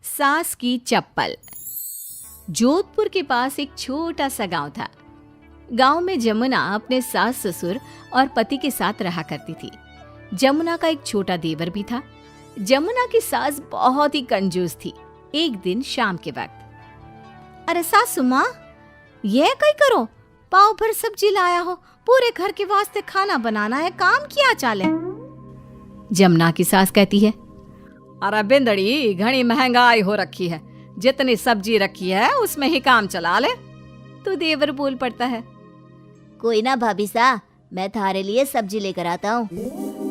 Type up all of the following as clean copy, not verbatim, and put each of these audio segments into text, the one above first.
सास की चप्पल। जोधपुर के पास एक छोटा सा गांव था। गांव में जमुना अपने सास ससुर और पति के साथ रहा करती थी। जमुना का एक छोटा देवर भी था। जमुना की सास बहुत ही कंजूस थी। एक दिन शाम के वक्त, अरे सासू माँ, ये कई करो, पाव भर सब्जी लाया हो, पूरे घर के वास्ते खाना बनाना है, काम किया चाले। जमुना की सास कहती है, अरे बिंदड़ी, घनी महंगाई हो रखी है, जितनी सब्जी रखी है उसमें ही काम चला ले। तो देवर बोल पड़ता है, कोई ना भाभी सा, मैं थारे लिए सब्जी लेकर आता हूँ।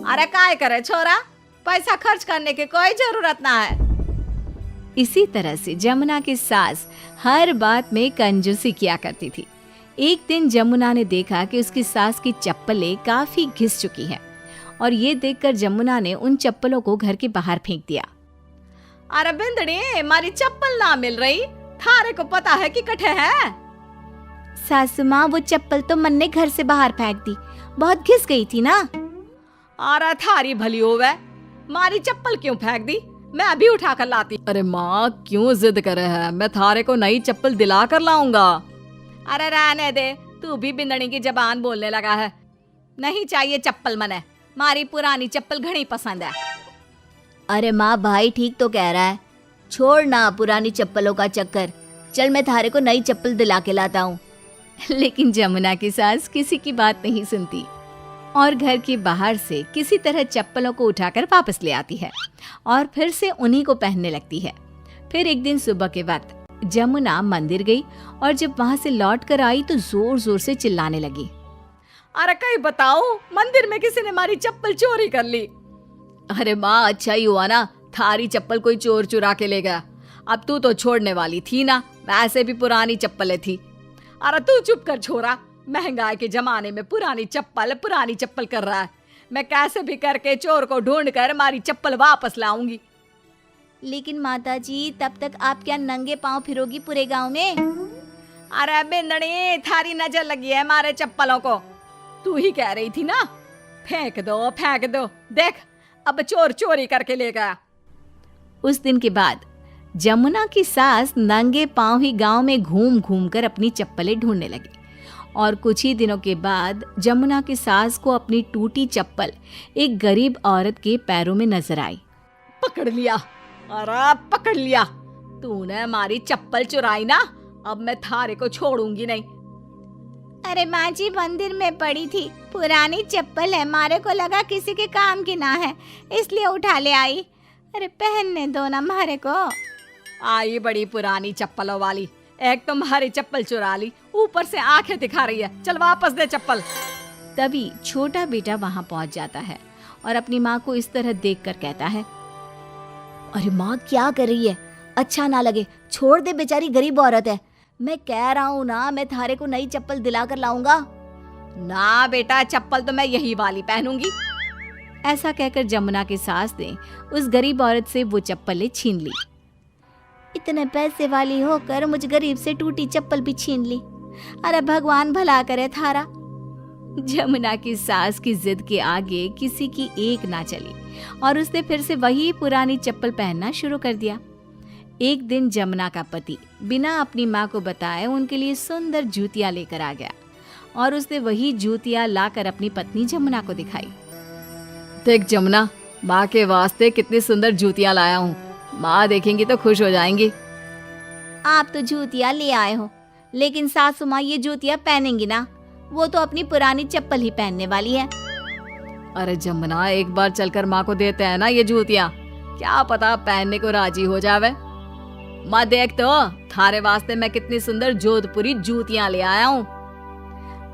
अरे काय करे छोरा, पैसा खर्च करने की कोई जरूरत ना है। इसी तरह से जमुना की सास हर बात में कंजूसी किया करती थी। एक दिन जमुना ने देखा कि उसकी सास की चप्पलें काफी घिस चुकी हैं और ये देखकर जमुना ने उन चप्पलों को घर के बाहर फेंक दिया। अरे बिंदड़ी, मारी चप्पल ना मिल रही, थारे को पता है कि कठे है। सासू माँ, वो चप्पल तो मन ने घर से बाहर फेंक दी, बहुत घिस गई थी ना। अरे थारी भली होवे, मारी चप्पल क्यों फेंक दी, मैं अभी उठा कर लाती। अरे माँ, क्यों जिद करे है, मैं थारे को नई चप्पल दिला कर लाऊंगा। अरे रहने दे, तू भी बिंदड़ी की जबान बोलने लगा है। नहीं चाहिए चप्पल मने, मारी पुरानी चप्पल घनी पसंद है। अरे माँ, भाई ठीक तो कह रहा है, छोड़ ना पुरानी चप्पलों का चक्कर, चल मैं थारे को नई चप्पल दिला के लाता हूँ। लेकिन जमुना की सास किसी की बात नहीं सुनती और घर के बाहर से किसी तरह चप्पलों को उठाकर वापस ले आती है और फिर से उन्हीं को पहनने लगती है। फिर एक दिन सुबह के वक्त जमुना मंदिर गई और जब वहां से लौट कर आई तो जोर जोर से चिल्लाने लगी, अरे कहीं बताओ, मंदिर में किसी ने हमारी चप्पल चोरी कर ली। अरे माँ, अच्छा ही हुआ ना, थारी चप्पल कोई चोर चुरा के ले गया। अब तू तो छोड़ने वाली थी ना, वैसे भी पुरानी चप्पलें थी। अरे तू चुप कर छोरा, महंगाई के जमाने में पुरानी चप्पल कर रहा है। मैं कैसे भी करके चोर को ढूंढ कर हमारी चप्पल वापस लाऊंगी। लेकिन माताजी, तब तक आप क्या नंगे पांव फिरोगी पूरे गांव में? अरे बिंदड़ी, थारी नजर लगी है हमारे चप्पलों को, तू ही कह रही थी ना, फेंक दो, देख अब चोर चोरी करके ले गया। उस दिन के बाद जमुना की सास नंगे पांव ही गांव में घूम घूम कर अपनी चप्पलें ढूंढने लगी और कुछ ही दिनों के बाद जमुना की सास को अपनी टूटी चप्पल एक गरीब औरत के पैरों में नजर आई। पकड़ लिया, अरे पकड़ लिया, तूने हमारी चप्पल चुराई ना, अब मैं थारे को छोड़ूंगी नहीं। अरे माँ जी, मंदिर में पड़ी थी, पुरानी चप्पल है, मारे को लगा किसी के काम की ना है, इसलिए उठा ले आई। अरे पहनने दो ना मारे को। आई बड़ी पुरानी चप्पलों वाली, एक तो हमारी चप्पल चुरा ली, ऊपर से आंखें दिखा रही है, चल वापस दे चप्पल। तभी छोटा बेटा वहां पहुंच जाता है और अपनी माँ को इस तरह देखकर कहता है, अरे माँ, क्या कर रही है, अच्छा ना लगे, छोड़ दे, बेचारी गरीब औरत है। मैं कह रहा हूँ ना, मैं थारे को नई चप्पल दिला कर लाऊंगा। ना बेटा, चप्पल तो मैं यही वाली पहनूंगी। ऐसा कहकर जमुना की सास ने उस गरीब औरत से वो चप्पलें छीन ली। इतने पैसे वाली होकर मुझ गरीब से टूटी चप्पल भी छीन ली। अरे भगवान भला करे थारा। जमुना की सास की जिद के आगे किसी की एक ना चली और उसने फिर से वही पुरानी चप्पल पहनना शुरू कर दिया। एक दिन जमुना का पति बिना अपनी माँ को बताए उनके लिए सुंदर जूतियां लेकर आ गया और उसने वही जूतियां लाकर अपनी पत्नी जमुना को दिखाई। देख जमुना, माँ के वास्ते कितनी सुंदर जूतियां लाया हूँ, माँ देखेंगी तो खुश हो जाएंगी। आप तो जूतियां ले आए हो, लेकिन सासू माँ ये जूतियां पहनेंगी ना, वो तो अपनी पुरानी चप्पल ही पहनने वाली है। अरे जमुना, एक बार चलकर माँ को देते हैं ना ये जूतियां, क्या पता पहनने को राजी हो जावे। माँ देख तो, थारे वास्ते मैं कितनी सुंदर जोधपुरी जूतियां ले आया हूँ।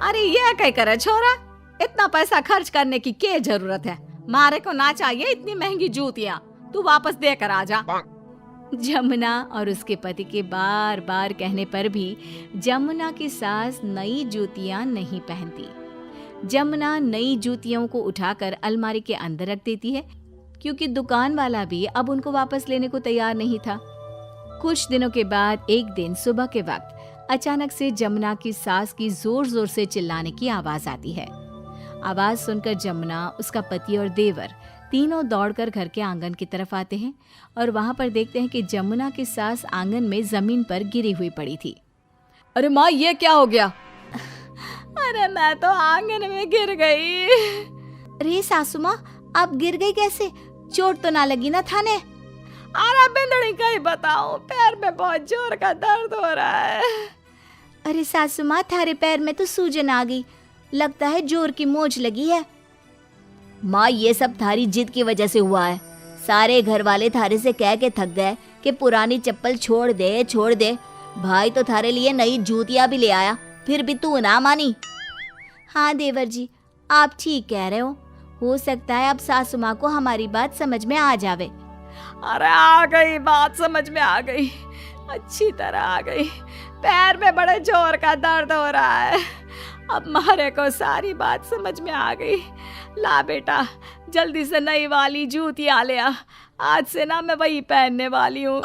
अरे ये क्या करे छोरा, इतना पैसा खर्च करने की क्या जरूरत है, मारे को ना चाहिए इतनी महंगी जूतियां, तू वापस देकर आ जा। जमुना और उसके पति के बार बार कहने पर भी जमुना की सास नई जूतियां नहीं पहनती। जमुना नई जूतियों को उठाकर अलमारी के अंदर रख देती है क्योंकि दुकान वाला भी अब उनको वापस लेने को तैयार नहीं था। कुछ दिनों के बाद एक दिन सुबह के वक्त अचानक से जमुना की सास की जोर जोर से चिल्लाने की आवाज आती है। आवाज सुनकर जमुना, उसका पति और देवर तीनों दौड़कर घर के आंगन की तरफ आते हैं और वहां पर देखते हैं कि जमुना की सास आंगन में जमीन पर गिरी हुई पड़ी थी। अरे माँ, ये क्या हो गया? अरे मैं तो आंगन में गिर गई। अरे सासू माँ, आप गिर गई कैसे? चोट तो ना लगी ना थाने? अरे बिंदड़ी कहीं बताओ, पैर में बहुत जोर का दर्द हो रहा है। अरे सासू माँ, थारे पैर में तो सूजन आ गई, लगता है जोर की मोच लगी है। माँ, ये सब थारी जिद की वजह से हुआ है। सारे घर वाले थारे से कह के थक गए कि पुरानी चप्पल छोड़ दे छोड़ दे। भाई तो थारे लिए नई जूतियां भी ले आया, फिर भी तू ना मानी। हाँ देवर जी, आप ठीक कह रहे हो सकता है अब सासू माँ को हमारी बात समझ में आ जावे। अरे आ गई, बात समझ में आ गई, अच्छी तरह आ गई। पैर में बड़े जोर का दर्द हो रहा है। अब मारे को सारी बात समझ में आ गई। ला बेटा, जल्दी से नई वाली जूतियां ले आ, आज से ना मैं वही पहनने वाली हूँ।